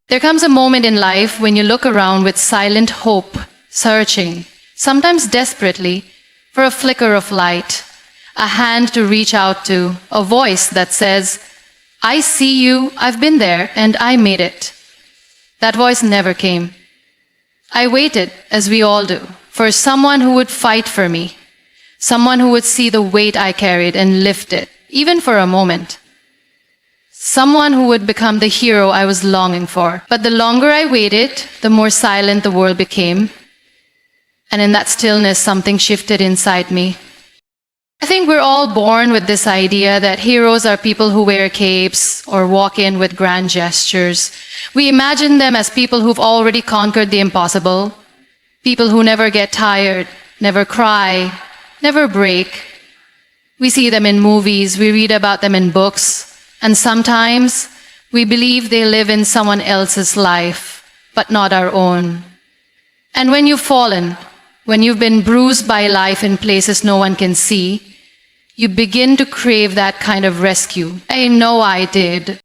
There comes a moment in life when you look around with silent hope, searching, sometimes desperately, for a flicker of light, a hand to reach out to, a voice that says, "I see you, I've been there, and I made it." That voice never came. I waited, as we all do, for someone who would fight for me, someone who would see the weight I carried and lift it, even for a moment. Someone who would become the hero I was longing for. But the longer I waited, the more silent the world became. And in that stillness, something shifted inside me. I think we're all born with this idea that heroes are people who wear capes or walk in with grand gestures. We imagine them as people who've already conquered the impossible, people who never get tired, never cry, never break. We see them in movies, we read about them in books, and sometimes we believe they live in someone else's life, but not our own. And when you've fallen, when you've been bruised by life in places no one can see, you begin to crave that kind of rescue. I know I did.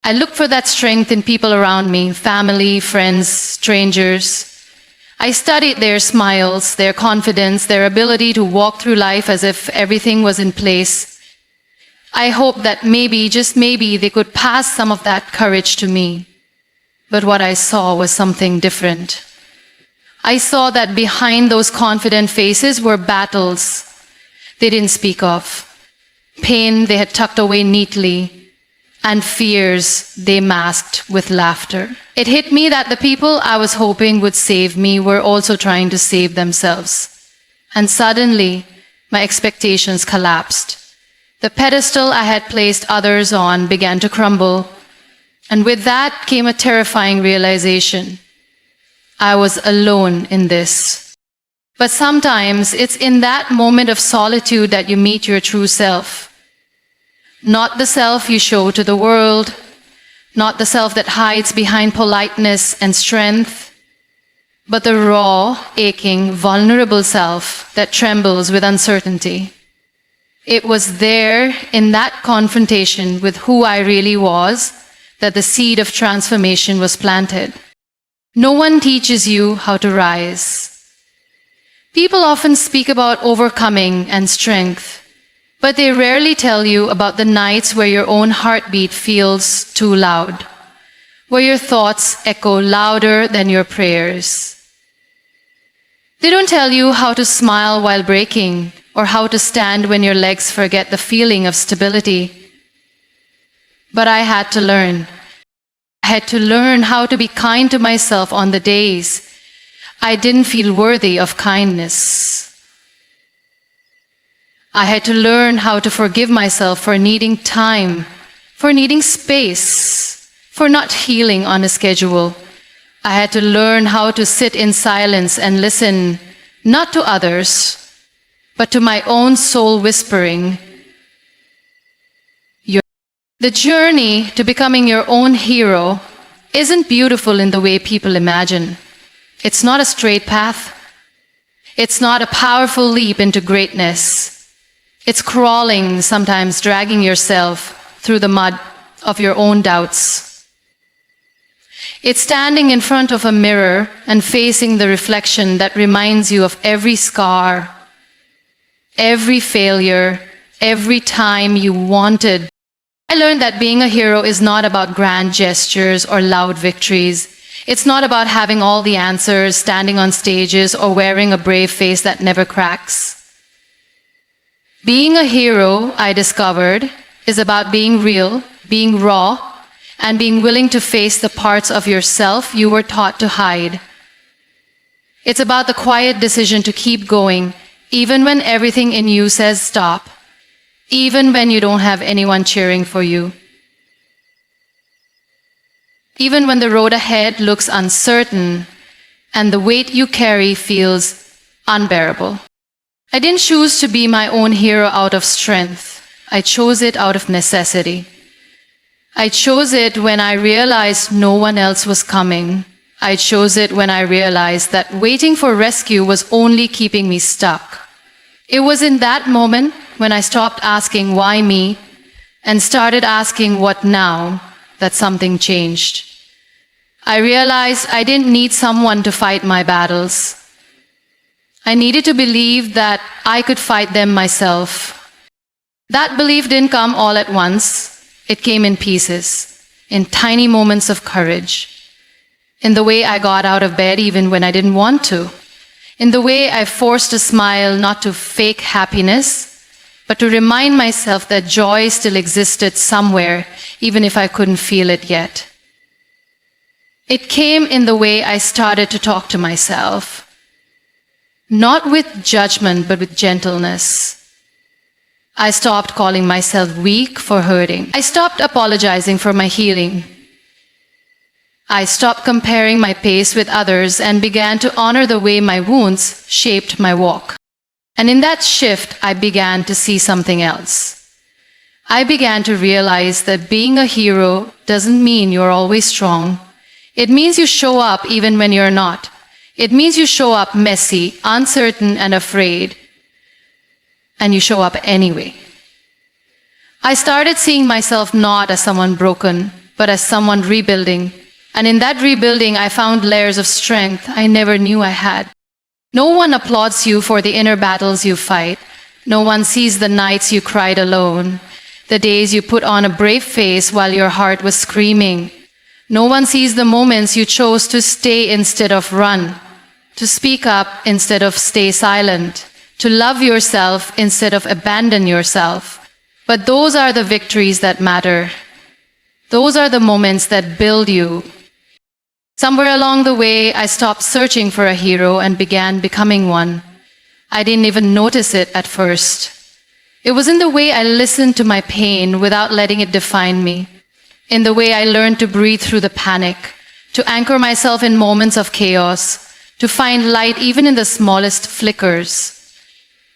I looked for that strength in people around me, family, friends, strangers. I studied their smiles, their confidence, their ability to walk through life as if everything was in place. I hoped that maybe, just maybe, they could pass some of that courage to me. But what I saw was something different. I saw that behind those confident faces were battles they didn't speak of, pain they had tucked away neatly, and fears they masked with laughter. It hit me that the people I was hoping would save me were also trying to save themselves. And suddenly, my expectations collapsed. The pedestal I had placed others on began to crumble, and with that came a terrifying realization. I was alone in this. But sometimes it's in that moment of solitude that you meet your true self. Not the self you show to the world, not the self that hides behind politeness and strength, but the raw, aching, vulnerable self that trembles with uncertainty. It was there, in that confrontation with who I really was, that the seed of transformation was planted. No one teaches you how to rise. People often speak about overcoming and strength, but they rarely tell you about the nights where your own heartbeat feels too loud, where your thoughts echo louder than your prayers. They don't tell you how to smile while breaking, or how to stand when your legs forget the feeling of stability. But I had to learn. I had to learn how to be kind to myself on the days I didn't feel worthy of kindness. I had to learn how to forgive myself for needing time, for needing space, for not healing on a schedule. I had to learn how to sit in silence and listen, not to others, but to my own soul whispering. The journey to becoming your own hero isn't beautiful in the way people imagine. It's not a straight path. It's not a powerful leap into greatness. It's crawling, sometimes dragging yourself through the mud of your own doubts. It's standing in front of a mirror and facing the reflection that reminds you of every scar, every failure, every time you wanted. I learned that being a hero is not about grand gestures or loud victories. It's not about having all the answers, standing on stages, or wearing a brave face that never cracks. Being a hero, I discovered, is about being real, being raw, and being willing to face the parts of yourself you were taught to hide. It's about the quiet decision to keep going, even when everything in you says stop, even when you don't have anyone cheering for you, even when the road ahead looks uncertain and the weight you carry feels unbearable. I didn't choose to be my own hero out of strength. I chose it out of necessity. I chose it when I realized no one else was coming. I chose it when I realized that waiting for rescue was only keeping me stuck. It was in that moment when I stopped asking why me and started asking what now that something changed. I realized I didn't need someone to fight my battles. I needed to believe that I could fight them myself. That belief didn't come all at once. It came in pieces, in tiny moments of courage, in the way I got out of bed even when I didn't want to, in the way I forced a smile not to fake happiness, but to remind myself that joy still existed somewhere, even if I couldn't feel it yet. It came in the way I started to talk to myself, not with judgment, but with gentleness. I stopped calling myself weak for hurting. I stopped apologizing for my healing. I stopped comparing my pace with others and began to honor the way my wounds shaped my walk. And in that shift, I began to see something else. I began to realize that being a hero doesn't mean you're always strong. It means you show up even when you're not. It means you show up messy, uncertain, and afraid. And you show up anyway. I started seeing myself not as someone broken, but as someone rebuilding. And in that rebuilding, I found layers of strength I never knew I had. No one applauds you for the inner battles you fight. No one sees the nights you cried alone, the days you put on a brave face while your heart was screaming. No one sees the moments you chose to stay instead of run, to speak up instead of stay silent, to love yourself instead of abandon yourself. But those are the victories that matter. Those are the moments that build you. Somewhere along the way, I stopped searching for a hero and began becoming one. I didn't even notice it at first. It was in the way I listened to my pain without letting it define me, in the way I learned to breathe through the panic, to anchor myself in moments of chaos, to find light even in the smallest flickers.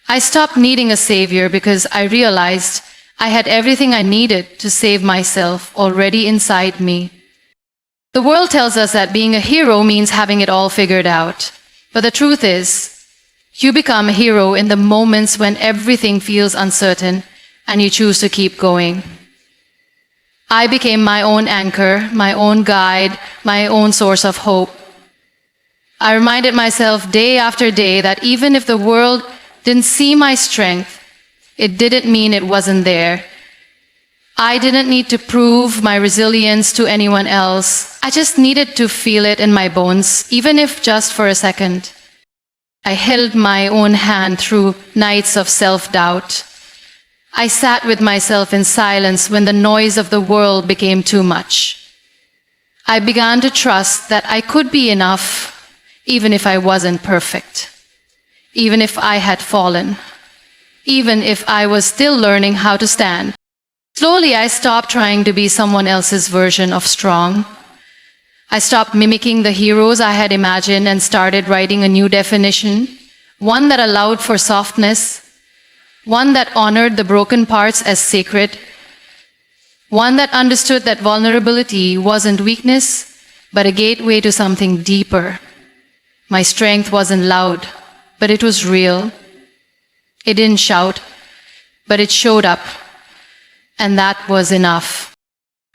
I stopped needing a savior because I realized I had everything I needed to save myself already inside me. The world tells us that being a hero means having it all figured out. But the truth is, you become a hero in the moments when everything feels uncertain and you choose to keep going. I became my own anchor, my own guide, my own source of hope. I reminded myself day after day that even if the world didn't see my strength, it didn't mean it wasn't there. I didn't need to prove my resilience to anyone else. I just needed to feel it in my bones, even if just for a second. I held my own hand through nights of self-doubt. I sat with myself in silence when the noise of the world became too much. I began to trust that I could be enough, even if I wasn't perfect, even if I had fallen, even if I was still learning how to stand. Slowly, I stopped trying to be someone else's version of strong. I stopped mimicking the heroes I had imagined and started writing a new definition, one that allowed for softness, one that honored the broken parts as sacred, one that understood that vulnerability wasn't weakness, but a gateway to something deeper. My strength wasn't loud, but it was real. It didn't shout, but it showed up. And that was enough.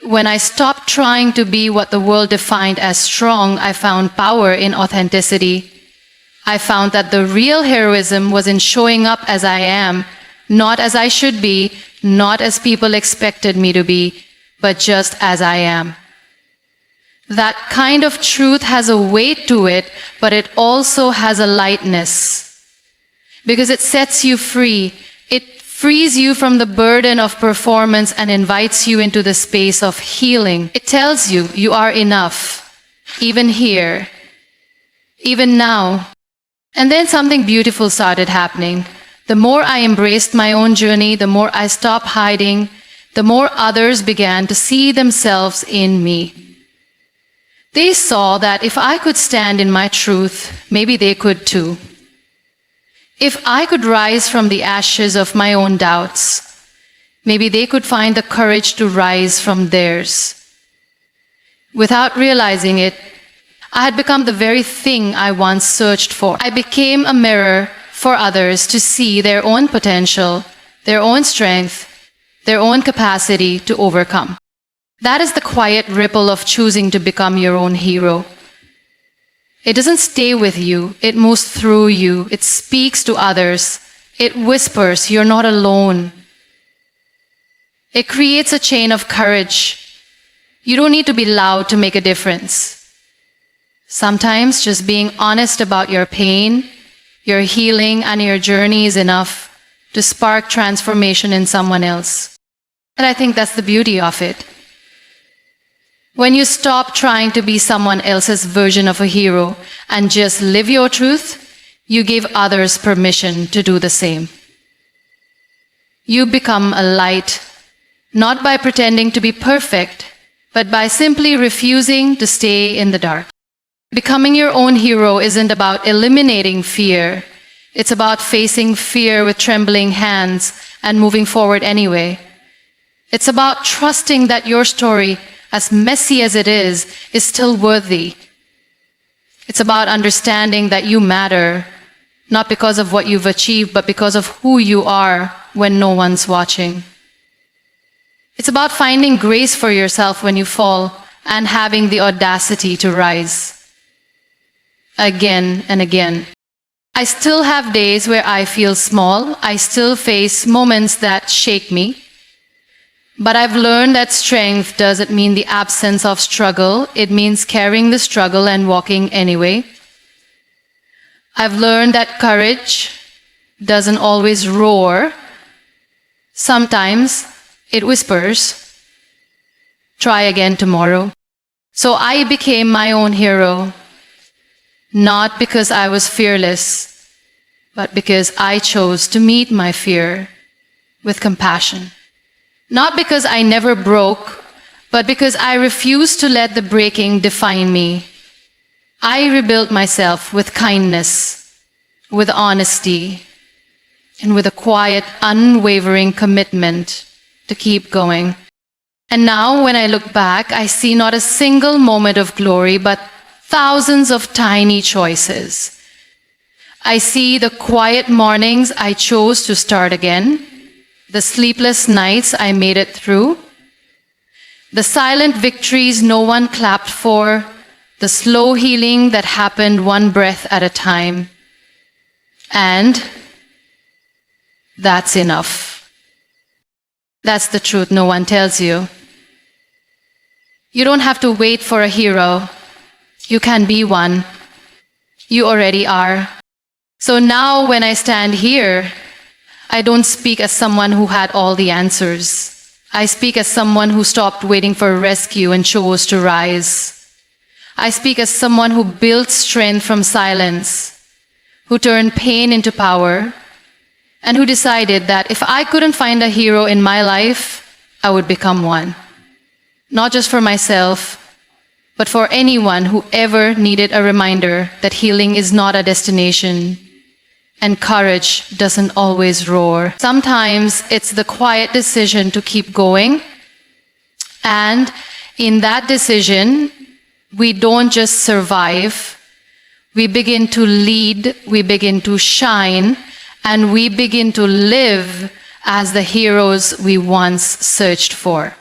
When I stopped trying to be what the world defined as strong, I found power in authenticity. I found that the real heroism was in showing up as I am, not as I should be, not as people expected me to be, but just as I am. That kind of truth has a weight to it, but it also has a lightness. Because it sets you free. It frees you from the burden of performance and invites you into the space of healing. It tells you you are enough, even here, even now. And then something beautiful started happening. The more I embraced my own journey, the more I stopped hiding, the more others began to see themselves in me. They saw that if I could stand in my truth, maybe they could too. If I could rise from the ashes of my own doubts, maybe they could find the courage to rise from theirs. Without realizing it, I had become the very thing I once searched for. I became a mirror for others to see their own potential, their own strength, their own capacity to overcome. That is the quiet ripple of choosing to become your own hero. It doesn't stay with you, it moves through you, it speaks to others, it whispers, you're not alone. It creates a chain of courage. You don't need to be loud to make a difference. Sometimes just being honest about your pain, your healing, and your journey is enough to spark transformation in someone else. And I think that's the beauty of it. When you stop trying to be someone else's version of a hero and just live your truth, you give others permission to do the same. You become a light, not by pretending to be perfect, but by simply refusing to stay in the dark. Becoming your own hero isn't about eliminating fear. It's about facing fear with trembling hands and moving forward anyway. It's about trusting that your story, as messy as it is still worthy. It's about understanding that you matter, not because of what you've achieved, but because of who you are when no one's watching. It's about finding grace for yourself when you fall and having the audacity to rise. Again and again. I still have days where I feel small. I still face moments that shake me. But I've learned that strength doesn't mean the absence of struggle. It means carrying the struggle and walking anyway. I've learned that courage doesn't always roar. Sometimes it whispers, try again tomorrow. So I became my own hero, not because I was fearless, but because I chose to meet my fear with compassion. Not because I never broke, but because I refused to let the breaking define me. I rebuilt myself with kindness, with honesty, and with a quiet, unwavering commitment to keep going. And now when I look back, I see not a single moment of glory, but thousands of tiny choices. I see the quiet mornings I chose to start again, the sleepless nights I made it through, the silent victories no one clapped for, the slow healing that happened one breath at a time. And that's enough. That's the truth no one tells you. You don't have to wait for a hero. You can be one. You already are. So now when I stand here, I don't speak as someone who had all the answers. I speak as someone who stopped waiting for rescue and chose to rise. I speak as someone who built strength from silence, who turned pain into power, and who decided that if I couldn't find a hero in my life, I would become one. Not just for myself, but for anyone who ever needed a reminder that healing is not a destination, and courage doesn't always roar. Sometimes it's the quiet decision to keep going. And in that decision, we don't just survive. We begin to lead, we begin to shine, and we begin to live as the heroes we once searched for.